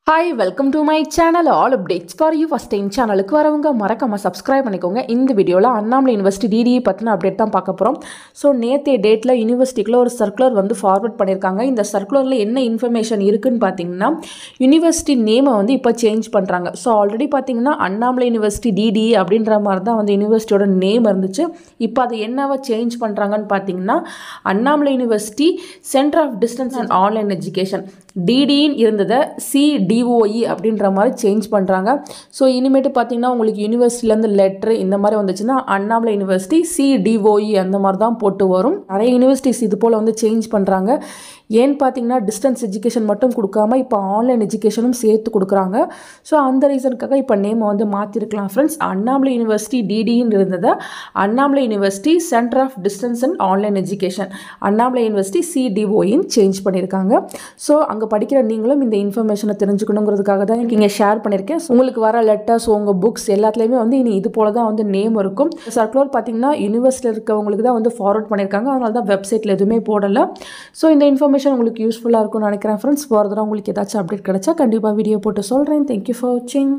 Hi, welcome to my channel. All updates for you. First time channel க்கு வரவங்க மறக்காம subscribe பண்ணிக்கோங்க. இந்த வீடியோல அண்ணாமலை யுனிவர்சிட்டி டிடிஇ பத்தின அப்டேட் தான் பார்க்க போறோம். சோ நேத்தே டேட்ல யுனிவர்சிட்டிக்குள்ள ஒரு சர்க்குலர் வந்து ஃபார்வர்ட் பண்ணிருக்காங்க. இந்த சர்க்குலர்ல என்ன இன்ஃபர்மேஷன் இருக்குன்னு பாத்தீங்கன்னா யுனிவர்சிட்டி நேமை வந்து இப்போ சேஞ்ச் பண்றாங்க. சோ ஆல்ரெடி பாத்தீங்கன்னா அண்ணாமலை யுனிவர்சிட்டி டிடிஇ அப்படின்ற மாதிரி தான் வந்து யுனிவர்சிட்டியோட நேம் இருந்துச்சு. இப்போ அதை என்னவா சேஞ்ச் பண்றாங்கன்னு பாத்தீங்கன்னா Annamalai university centre of distance and online education டிடிஇன்னு இருந்ததை சிடிஓஇ அப்படின்ற மாதிரி சேஞ்ச் பண்ணுறாங்க. ஸோ இனிமேட்டு பார்த்தீங்கன்னா உங்களுக்கு யூனிவர்சிட்டிலேருந்து லெட்ரு இந்த மாதிரி வந்துச்சுன்னா அண்ணாமலை யூனிவர்சிட்டி சிடிஓஇ அந்த மாதிரி தான் போட்டு வரும். நிறைய யூனிவர்சிட்டிஸ் இது போல் வந்து சேஞ்ச் பண்ணுறாங்க. ஏன்னு பார்த்தீங்கன்னா டிஸ்டன்ஸ் எஜுகேஷன் மட்டும் கொடுக்காம இப்போ ஆன்லைன் எஜுகேஷனும் சேர்த்து கொடுக்குறாங்க. ஸோ அந்த ரீசனுக்காக இப்போ நேமை வந்து மாற்றிருக்கலாம் ஃப்ரெண்ட்ஸ். அண்ணாமலை யூனிவர்சிட்டி டிடின்னு இருந்ததை Annamalai university centre of distance and online education Annamalai university சிடிஓஇன்னு சேஞ்ச் பண்ணியிருக்காங்க. ஸோ அங்கே படிக்கிற நீங்களும் இந்த இன்ஃபர்மேஷனை தெரிஞ்சுக்கணுங்கிறதுக்காக தான் இங்கே ஷேர் பண்ணியிருக்கேன். உங்களுக்கு வர லெட்டர்ஸ் உங்கள் புக்ஸ் எல்லாத்துலேயுமே வந்து இனி இது போல தான் வந்து நேம் இருக்கும். சர்க்குலர் பார்த்தீங்கன்னா யூனிவர்சிட்டியில் இருக்கவங்களுக்கு தான் வந்து ஃபார்வர்ட் பண்ணியிருக்காங்க. அதனால தான் வெப்சைட்டில் எதுவுமே போடலை. ஸோ இந்த இன்ஃபர்மேஷன் உங்களுக்கு யூஸ்ஃபுல்லாக இருக்கும்னு நினைக்கிறேன் ஃப்ரெண்ட்ஸ். ஃபர்தராக உங்களுக்கு ஏதாச்சும் அப்டேட் கிடைச்சா கண்டிப்பாக வீடியோ போட்டு சொல்கிறேன். தேங்க்யூ ஃபார் வாட்சிங்.